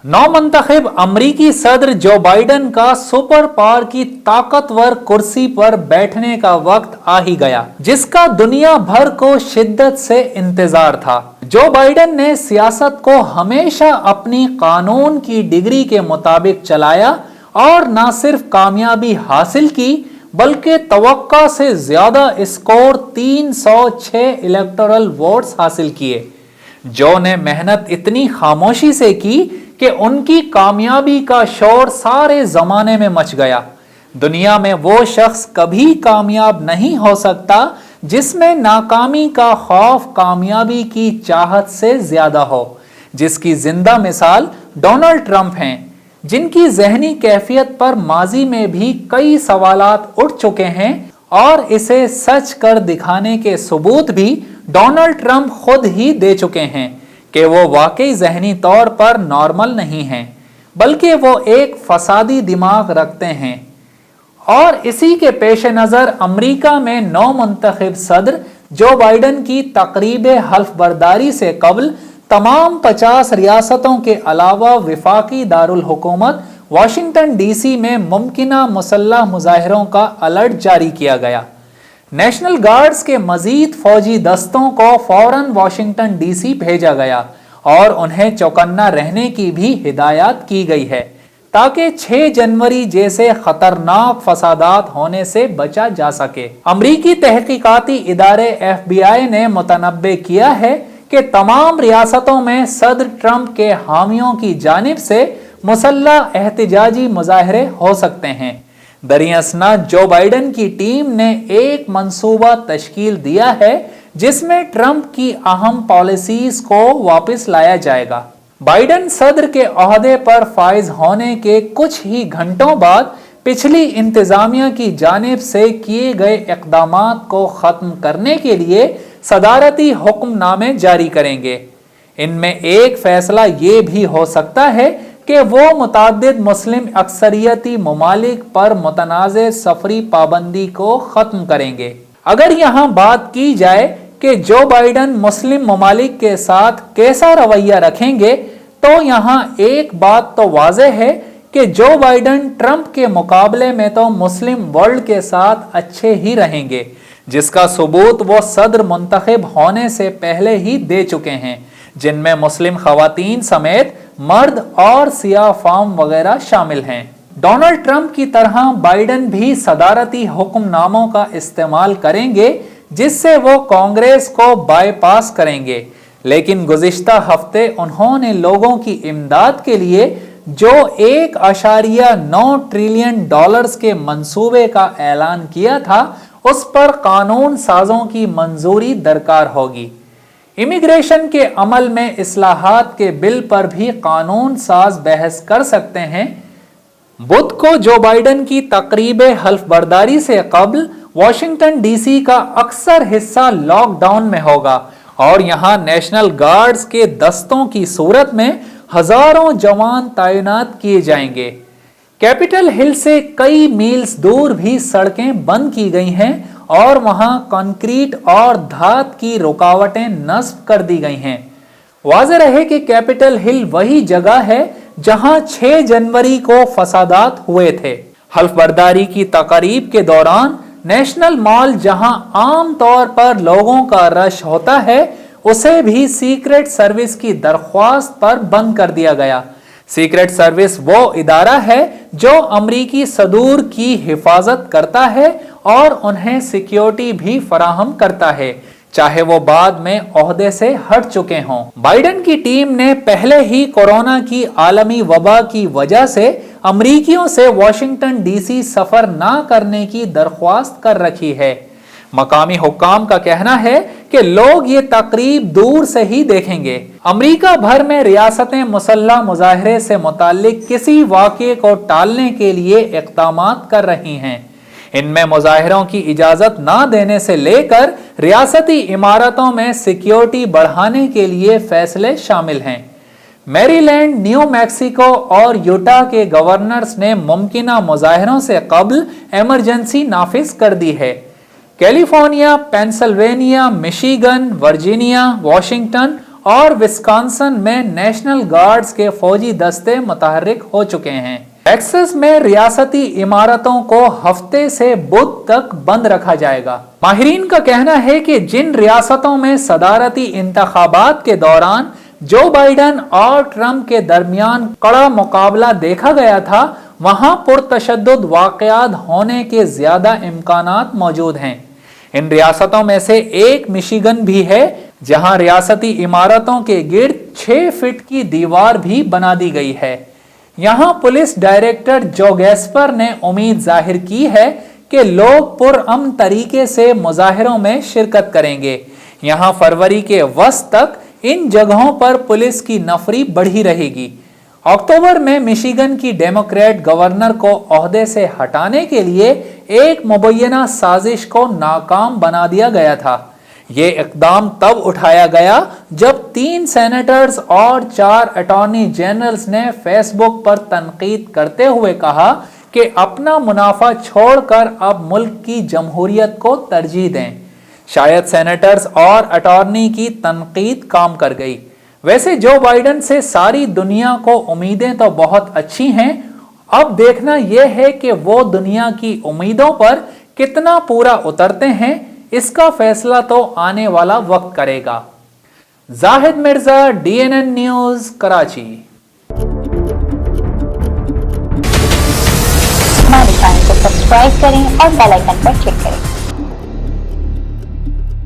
नौ मुंतखब अमरीकी सदर जो बाइडन का सुपर पावर की ताकतवर कुर्सी पर बैठने का वक्त आ ही गया, जिसका दुनिया भर को शिद्दत से इंतजार था। जो बाइडन ने सियासत को हमेशा अपनी कानून की डिग्री के मुताबिक चलाया और न सिर्फ कामयाबी हासिल की बल्कि तवक्का से ज्यादा स्कोर 306 इलेक्टोरल वोट्स हासिल किए। जो ने मेहनत इतनी खामोशी से की कि उनकी कामयाबी का शोर सारे जमाने में मच गया। दुनिया में वो शख्स कभी कामयाब नहीं हो सकता जिसमें नाकामी का खौफ कामयाबी की चाहत से ज्यादा हो, जिसकी जिंदा मिसाल डोनाल्ड ट्रंप हैं, जिनकी जहनी कैफियत पर माजी में भी कई सवालात उठ चुके हैं और इसे सच कर दिखाने के सबूत भी डोनाल्ड ट्रंप खुद ही दे चुके हैं कि वो वाकई जहनी तौर पर नॉर्मल नहीं हैं, बल्कि वो एक फसादी दिमाग रखते हैं। और इसी के पेश नज़र अमरीका में नौ मुंतखब सदर जो बाइडन की तकरीब हल्फ बर्दारी से कबल तमाम 50 रियासतों के अलावा विफाकी दारुल हुकूमत वाशिंगटन डीसी में मुमकिना मुसल्लह मुजाहिरों का अलर्ट जारी किया गया। नेशनल गार्ड्स के मजीद फौजी दस्तों को फौरन वाशिंगटन डीसी भेजा गया और उन्हें चौकन्ना रहने की भी हिदायत की गई है ताकि 6 जनवरी जैसे खतरनाक फसादात होने से बचा जा सके। अमरीकी तहकीकाती इदारे FBI ने मुतनब्बे किया है कि तमाम रियासतों में सदर ट्रंप के हामियों की जानिब से मुसल्लह एहतजाजी मुजाहरे हो सकते हैं। दरियासना जो बाइडन की टीम ने एक मंसूबा तश्कील दिया है जिसमें ट्रंप की अहम पॉलिसीज को वापस लाया जाएगा। बाइडन सदर के ओहदे पर फाइज होने के कुछ ही घंटों बाद पिछली इंतजामिया की जानिब से किए गए इक़दामात को खत्म करने के लिए सदारती हुक्मनामे जारी करेंगे। इनमें एक फैसला ये भी हो सकता है कि वो मुतअद्दिद मुस्लिम अक्सरियती ममालिक पर मुतनाज़े सफरी पाबंदी को खत्म करेंगे। अगर यहाँ बात की जाए कि जो बाइडन मुस्लिम ममालिक के साथ कैसा रवैया रखेंगे, तो यहाँ एक बात तो वाज़ेह है कि जो बाइडन ट्रंप के मुकाबले में तो मुस्लिम वर्ल्ड के साथ अच्छे ही रहेंगे, जिसका सबूत वो सदर मुंतखब होने से पहले ही दे चुके हैं, जिनमें मुस्लिम खवातीन समेत मर्द और सियाह फार्म वगैरह शामिल हैं। डोनाल्ड ट्रंप की तरह बाइडन भी सदारती हुक्मनामों का इस्तेमाल करेंगे जिससे वो कांग्रेस को बाईपास करेंगे, लेकिन गुज़िश्ता हफ्ते उन्होंने लोगों की इमदाद के लिए जो 1.9 ट्रिलियन डॉलर्स के मंसूबे का ऐलान किया था, उस पर कानून साजों की मंजूरी दरकार होगी। इमिग्रेशन के अमल में इस्लाहात के बिल पर भी कानून साज बहस कर सकते हैं। बुध को जो बाइडन की तकरीब हल्फ बर्दारी से कबल वाशिंगटन डीसी का अक्सर हिस्सा लॉकडाउन में होगा और यहाँ नेशनल गार्ड्स के दस्तों की सूरत में हजारों जवान तैनात किए जाएंगे। कैपिटल हिल से कई मील्स दूर भी सड़कें बंद की गई हैं और वहां कंक्रीट और धात की रुकावटें नस्ब कर दी गई हैं। वाज़ेह रहे कि कैपिटल हिल वही जगह है जहां 6 जनवरी को फसादात हुए थे। हल्फ बर्दारी की तकरीब के दौरान नेशनल मॉल जहां आम तौर पर लोगों का रश होता है, उसे भी सीक्रेट सर्विस की दरख्वास्त पर बंद कर दिया गया। सीक्रेट सर्विस वो इदारा है जो अमरीकी सदूर की हिफाजत करता है और उन्हें सिक्योरिटी भी फराहम करता है, चाहे वो बाद में ओहदे से हट चुके हों। बाइडन की टीम ने पहले ही कोरोना की आलमी वबा की वजह से अमरीकियों से वाशिंगटन डीसी सफर ना करने की दरख्वास्त कर रखी है। मकामी हुक्काम का कहना है कि लोग ये तकरीब दूर से ही देखेंगे। अमरीका भर में रियासतें मुसल्लह मुजाहरे से मुताल्लिक किसी वाक़े को टालने के लिए इक़दामात कर रही हैं। इनमें मुजाहिरों की इजाज़त ना देने से लेकर रियासती इमारतों में सिक्योरिटी बढ़ाने के लिए फैसले शामिल हैं। मैरीलैंड, न्यू मैक्सिको और यूटा के गवर्नर्स ने मुमकिना मुजाहिरों से कबल इमरजेंसी नाफिज कर दी है। California, Pennsylvania, Michigan, Virginia, Washington और विस्कॉन्सिन में नेशनल गार्ड्स के फौजी दस्ते मुतहर्रिक हो चुके हैं। टेक्सास में रियासती इमारतों को हफ्ते से बुध तक बंद रखा जाएगा। माहिरीन का कहना है कि जिन रियासतों में सदारती इंतखाबात के दौरान जो बाइडन और ट्रंप के दरमियान कड़ा मुकाबला देखा गया था, वहां पुरतशद्दुद वाक़यात होने के ज्यादा इम्कानात मौजूद हैं। इन रियासतों में से एक मिशिगन भी है, जहां रियासती इमारतों के गिर्द 6 फीट की दीवार भी बना दी गई है। यहां पुलिस डायरेक्टर जो गैस्पर ने उम्मीद जाहिर की है कि लोग पुरअमन तरीके से मुजाहिरों में शिरकत करेंगे। यहां फरवरी के वस्त तक इन जगहों पर पुलिस की नफरी बढ़ी रहेगी। अक्टूबर में मिशिगन की डेमोक्रेट गवर्नर को ओहदे से हटाने के लिए एक मुबैना साजिश को नाकाम बना दिया गया था। ये इकदाम तब उठाया गया जब 3 सेनेटर्स और 4 अटॉर्नी जनरल्स ने फेसबुक पर तनकीद करते हुए कहा कि अपना मुनाफा छोड़कर अब मुल्क की जमहूरियत को तरजीह दें। शायद सेनेटर्स और अटॉर्नी की तनकीद काम कर गई। वैसे जो बाइडन से सारी दुनिया को उम्मीदें तो बहुत अच्छी हैं, अब देखना यह है कि वो दुनिया की उम्मीदों पर कितना पूरा उतरते हैं। इसका फैसला तो आने वाला वक्त करेगा। Zahid Mirza, DNN news, Karachi. हमारे चैनल को सब्सक्राइब करें और बेल आइकन पर क्लिक करें।